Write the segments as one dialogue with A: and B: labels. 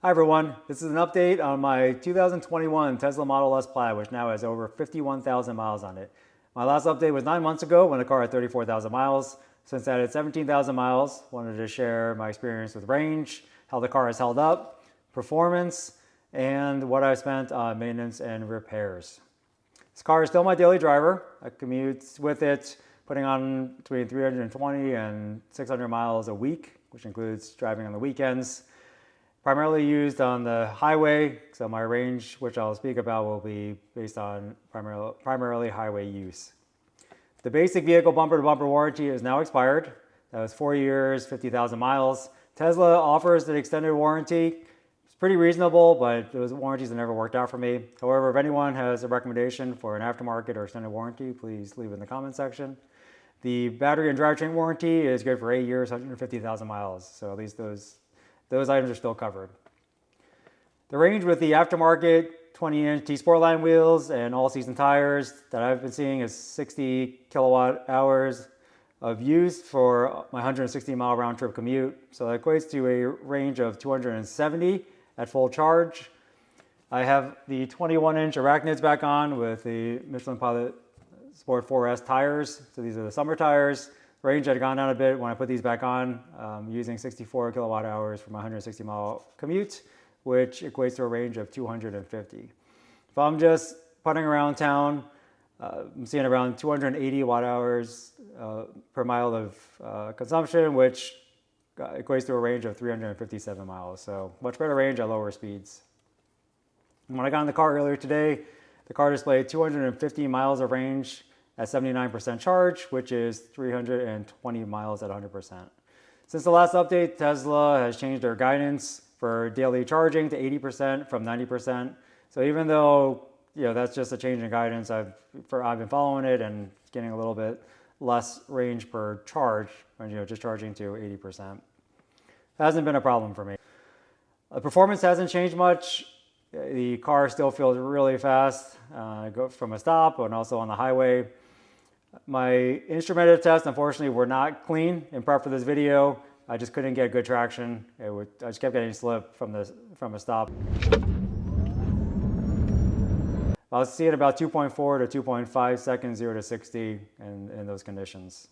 A: Hi everyone, this is an update on my 2021 Tesla Model S Plaid, which now has over 51,000 miles on it. My last update was 9 months ago when the car had 34,000 miles. Since that, it's 17,000 miles. Wanted to share my experience with range, how the car has held up, performance, and what I've spent on maintenance and repairs. This car is still my daily driver. I commute with it, putting on between 320 and 600 miles a week, which includes driving on the weekends. Primarily used on the highway, so my range, which I'll speak about, will be based on primarily highway use. The basic vehicle bumper-to-bumper warranty is now expired. That was 4 years, 50,000 miles. Tesla offers an extended warranty. It's pretty reasonable, but those warranties have never worked out for me. However, if anyone has a recommendation for an aftermarket or extended warranty, please leave it in the comment section. The battery and drivetrain warranty is good for 8 years, 150,000 miles. So at least those items are still covered. The range with the aftermarket 20-inch T-Sportline wheels and all-season tires that I've been seeing is 60 kilowatt hours of use for my 160-mile round-trip commute. So that equates to a range of 270 at full charge. I have the 21-inch Arachnids back on with the Michelin Pilot Sport 4S tires. So these are the summer tires. Range had gone down a bit when I put these back on, using 64 kilowatt hours for my 160-mile commute, which equates to a range of 250. If I'm just putting around town, I'm seeing around 280 watt hours per mile of consumption, which equates to a range of 357 miles. So much better range at lower speeds. And when I got in the car earlier today, the car displayed 250 miles of range at 79% charge, which is 320 miles at 100%. Since the last update, Tesla has changed their guidance for daily charging to 80% from 90%. So even though that's just a change in guidance, I've been following it and getting a little bit less range per charge when just charging to 80%. Hasn't been a problem for me. The performance hasn't changed much. The car still feels really fast, go from a stop and also on the highway. My instrumented tests, unfortunately, were not clean in prep for this video. I just couldn't get good traction. I just kept getting slip from a stop. I was seeing about 2.4 to 2.5 seconds, 0 to 60 in those conditions.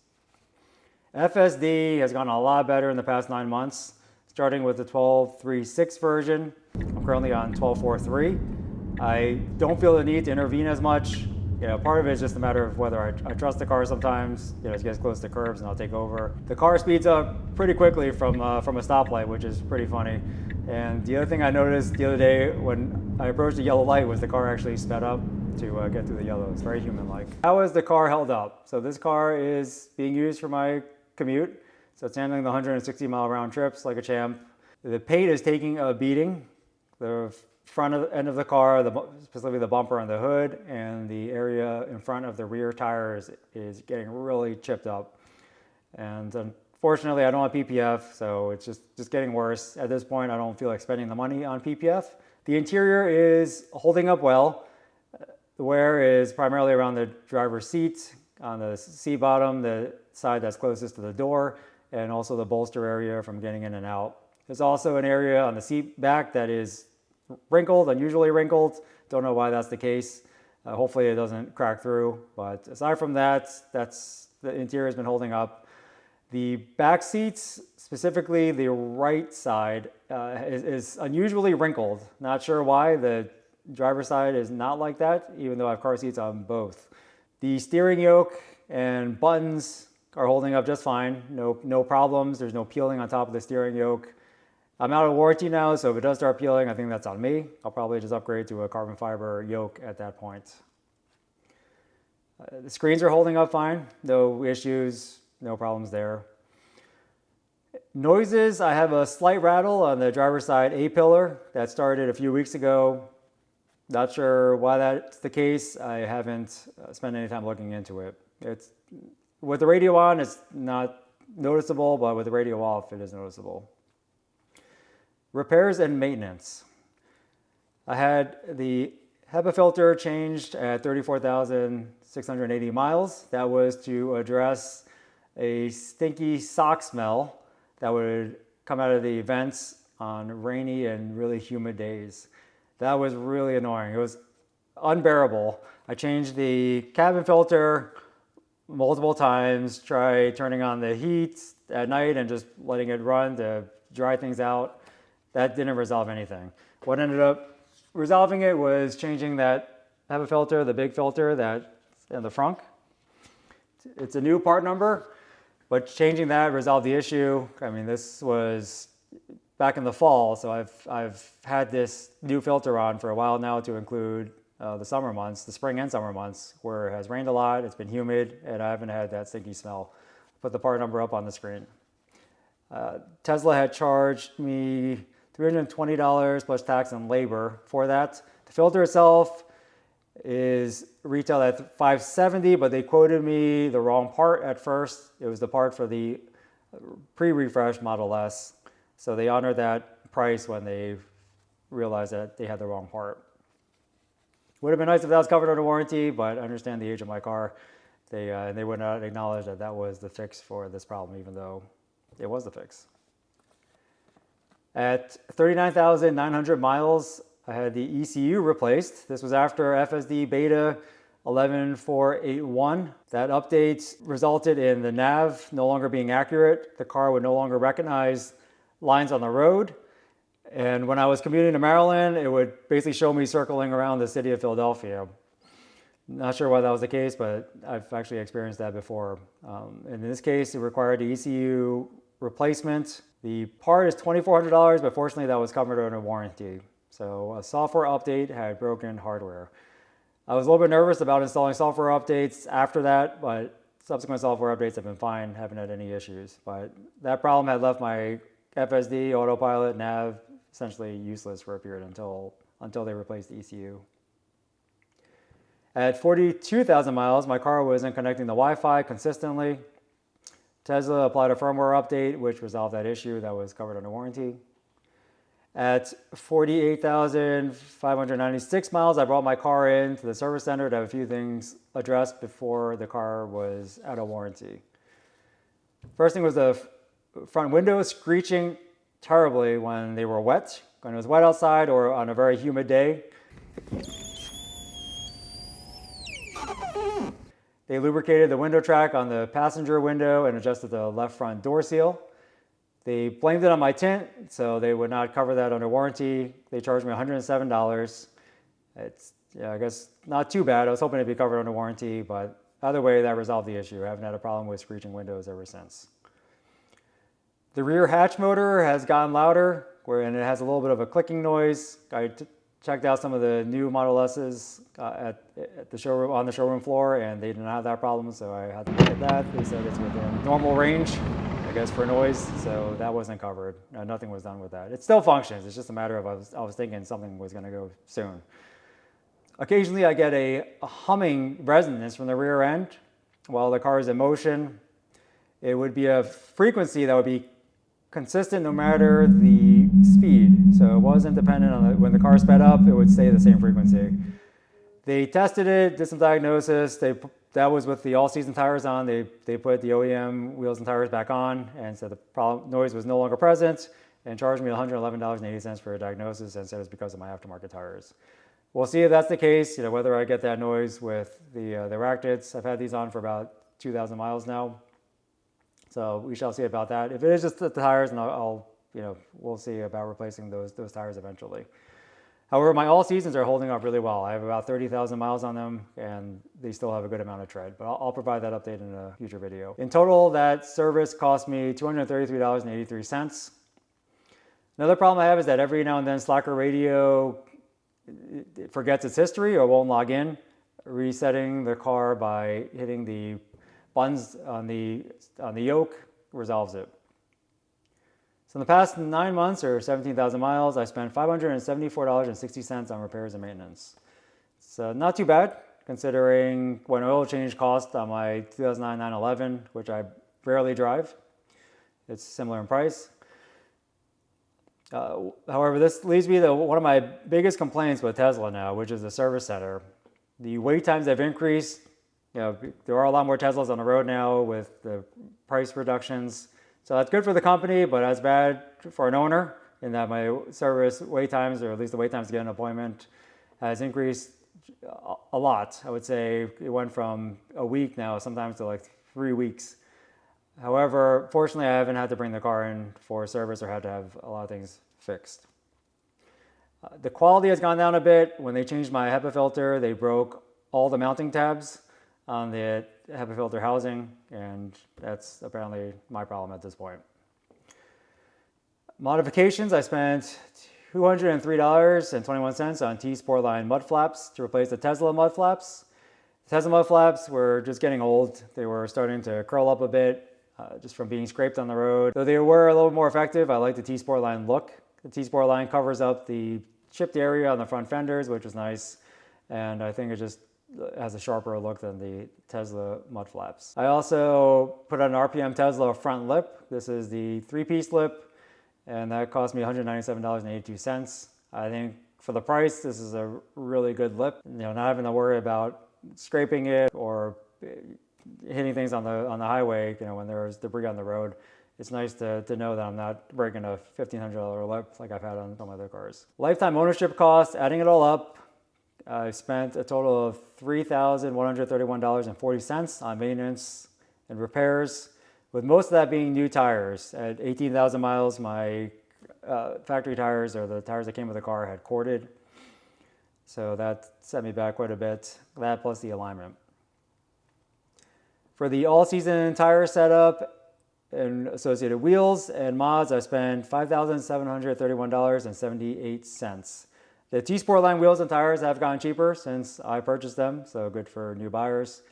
A: FSD has gone a lot better in the past 9 months, starting with the 12.3.6 version. I'm currently on 12.4.3. I don't feel the need to intervene as much. Part of it is just a matter of whether I trust the car sometimes. It gets close to curbs and I'll take over. The car speeds up pretty quickly from a stoplight, which is pretty funny. And the other thing I noticed the other day when I approached the yellow light was the car actually sped up to get through the yellow. It's very human-like. How is the car held up? So this car is being used for my commute. So it's handling the 160-mile round trips like a champ. The paint is taking a beating. The front end of the car, specifically the bumper and the hood, and the area in front of the rear tires is getting really chipped up. And unfortunately, I don't have PPF, so it's just getting worse. At this point, I don't feel like spending the money on PPF. The interior is holding up well. The wear is primarily around the driver's seat, on the seat bottom, the side that's closest to the door, and also the bolster area from getting in and out. There's also an area on the seat back that is wrinkled, unusually wrinkled. Don't know why that's the case. Hopefully it doesn't crack through. But aside from that, the interior has been holding up. The back seats, specifically the right side, is unusually wrinkled. Not sure why. The driver's side is not like that, even though I have car seats on both. The steering yoke and buttons are holding up just fine. No problems. There's no peeling on top of the steering yoke. I'm out of warranty now, so if it does start peeling, I think that's on me. I'll probably just upgrade to a carbon fiber yoke at that point. The screens are holding up fine. No issues, no problems there. Noises, I have a slight rattle on the driver's side A-pillar that started a few weeks ago. Not sure why that's the case. I haven't spent any time looking into it. With the radio on, it's not noticeable, but with the radio off, it is noticeable. Repairs and maintenance. I had the HEPA filter changed at 34,680 miles. That was to address a stinky sock smell that would come out of the vents on rainy and really humid days. That was really annoying. It was unbearable. I changed the cabin filter multiple times, tried turning on the heat at night and just letting it run to dry things out. That didn't resolve anything. What ended up resolving it was changing that HEPA filter, the big filter that's in the front. It's a new part number, but changing that resolved the issue. I mean, this was back in the fall, so I've had this new filter on for a while now to include the summer months, the spring and summer months, where it has rained a lot, it's been humid, and I haven't had that stinky smell. Put the part number up on the screen. Tesla had charged me $320 plus tax and labor for that. The filter itself is retailed at $570, but they quoted me the wrong part at first. It was the part for the pre-refresh Model S. So they honored that price when they realized that they had the wrong part. Would have been nice if that was covered under warranty, but I understand the age of my car. They would not acknowledge that that was the fix for this problem, even though it was the fix. At 39,900 miles, I had the ECU replaced. This was after FSD beta 11.481. That update resulted in the nav no longer being accurate. The car would no longer recognize lines on the road. And when I was commuting to Maryland, it would basically show me circling around the city of Philadelphia. Not sure why that was the case, but I've actually experienced that before. In this case, it required the ECU replacement. The part is $2,400, but fortunately that was covered under warranty. So a software update had broken hardware. I was a little bit nervous about installing software updates after that, but subsequent software updates have been fine, haven't had any issues. But that problem had left my FSD, autopilot, nav essentially useless for a period until they replaced the ECU. At 42,000 miles, my car wasn't connecting the Wi-Fi consistently. Tesla applied a firmware update, which resolved that issue that was covered under warranty. At 48,596 miles, I brought my car in to the service center to have a few things addressed before the car was out of warranty. First thing was the front windows screeching terribly when they were wet, when it was wet outside or on a very humid day. They lubricated the window track on the passenger window and adjusted the left front door seal. They blamed it on my tint, so they would not cover that under warranty. They charged me $107. It's, I guess, not too bad. I was hoping it'd be covered under warranty, but either way, that resolved the issue. I haven't had a problem with screeching windows ever since. The rear hatch motor has gotten louder, and it has a little bit of a clicking noise. I checked out some of the new Model S's at the showroom, on the showroom floor, and they didn't have that problem, so I had to look at that. They said it's within normal range, I guess, for noise, so that wasn't covered. Nothing was done with that. It still functions. It's just a matter of I was thinking something was going to go soon. Occasionally, I get a humming resonance from the rear end while the car is in motion. It would be a frequency that would be consistent no matter the speed. So it wasn't dependent on when the car sped up, it would stay the same frequency. They tested it, did some diagnosis. That was with the all-season tires on. They put the OEM wheels and tires back on, and so the noise was no longer present, and charged me $111.80 for a diagnosis, and said it's because of my aftermarket tires. We'll see if that's the case, whether I get that noise with the rack kits. I've had these on for about 2,000 miles now. So we shall see about that. If it is just the tires, and we'll see about replacing those tires eventually. However, my all seasons are holding up really well. I have about 30,000 miles on them, and they still have a good amount of tread. But I'll provide that update in a future video. In total, that service cost me $233.83. Another problem I have is that every now and then Slacker Radio forgets its history or won't log in. Resetting the car by hitting the buttons on the yoke resolves it. So in the past 9 months or 17,000 miles, I spent $574.60 on repairs and maintenance. So not too bad considering when oil change cost on my 2009 911, which I rarely drive. It's similar in price. However, this leads me to one of my biggest complaints with Tesla now, which is the service center. The wait times have increased. There are a lot more Teslas on the road now with the price reductions. So that's good for the company, but that's bad for an owner. in that my service wait times, or at least the wait times to get an appointment, has increased a lot. I would say it went from a week now sometimes to like 3 weeks. However, fortunately, I haven't had to bring the car in for service or had to have a lot of things fixed. The quality has gone down a bit. When they changed my HEPA filter, they broke all the mounting tabs on the HEPA filter housing, and that's apparently my problem at this point. Modifications, I spent $203.21 on T-Sportline mud flaps to replace the Tesla mud flaps. The Tesla mud flaps were just getting old. They were starting to curl up a bit just from being scraped on the road. Though they were a little more effective, I like the T-Sportline look. The T-Sportline covers up the chipped area on the front fenders, which is nice, and I think it just has a sharper look than the Tesla mud flaps. I also put on an RPM Tesla front lip. This is the 3-piece lip, and that cost me $197.82. I think for the price, this is a really good lip. Not having to worry about scraping it or hitting things on the highway. When there's debris on the road, it's nice to know that I'm not breaking a $1,500 lip like I've had on some other cars. Lifetime ownership cost, adding it all up, I spent a total of $3,131.40 on maintenance and repairs, with most of that being new tires. At 18,000 miles, my factory tires, or the tires that came with the car, had corded. So that set me back quite a bit, that plus the alignment. For the all-season tire setup and associated wheels and mods, I spent $5,731.78. The T-Sportline wheels and tires have gotten cheaper since I purchased them, so good for new buyers.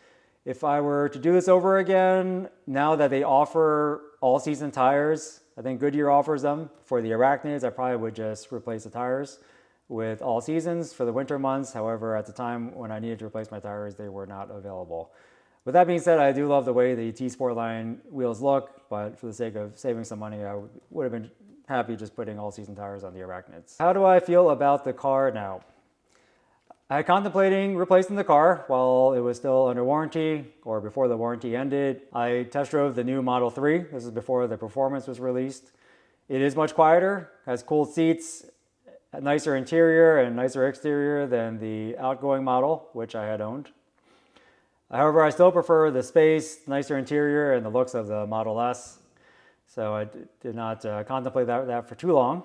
A: If I were to do this over again, now that they offer all-season tires, I think Goodyear offers them. For the Arachnids, I probably would just replace the tires with all seasons for the winter months. However, at the time when I needed to replace my tires, they were not available. With that being said, I do love the way the T-Sportline wheels look, but for the sake of saving some money, I would have been happy just putting all-season tires on the Arachnids. How do I feel about the car now? I had contemplating replacing the car while it was still under warranty or before the warranty ended. I test drove the new Model 3. This is before the Performance was released. It is much quieter, has cooled seats, a nicer interior and nicer exterior than the outgoing model, which I had owned. However, I still prefer the space, nicer interior, and the looks of the Model S. So I did not contemplate that for too long.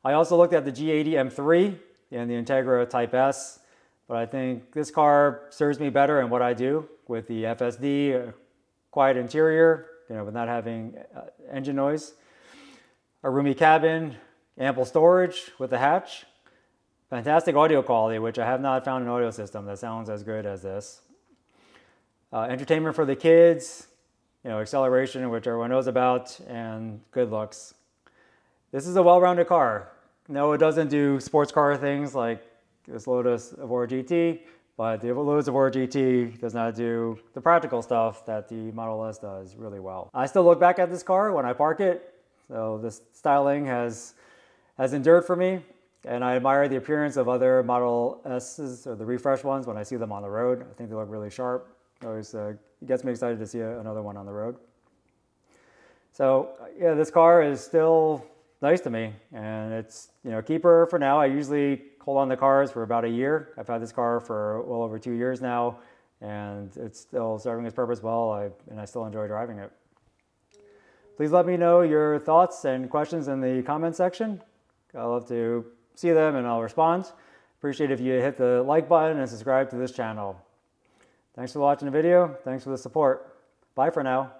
A: I also looked at the G80 M3 and the Integra Type S, but I think this car serves me better in what I do with the FSD, quiet interior, with not having engine noise, a roomy cabin, ample storage with the hatch, fantastic audio quality, which I have not found an audio system that sounds as good as this. Entertainment for the kids, acceleration, which everyone knows about, and good looks. This is a well-rounded car. No, it doesn't do sports car things like this Lotus Evora GT, but the Lotus Evora GT does not do the practical stuff that the Model S does really well. I still look back at this car when I park it, so this styling has endured for me, and I admire the appearance of other Model S's, or the refresh ones, when I see them on the road. I think they look really sharp. It always gets me excited to see another one on the road. So yeah, this car is still nice to me, and it's a keeper for now. I usually hold on to cars for about a year. I've had this car for well over 2 years now, and it's still serving its purpose well, and I still enjoy driving it. Please let me know your thoughts and questions in the comment section. I love to see them, and I'll respond. Appreciate if you hit the like button and subscribe to this channel. Thanks for watching the video. Thanks for the support. Bye for now.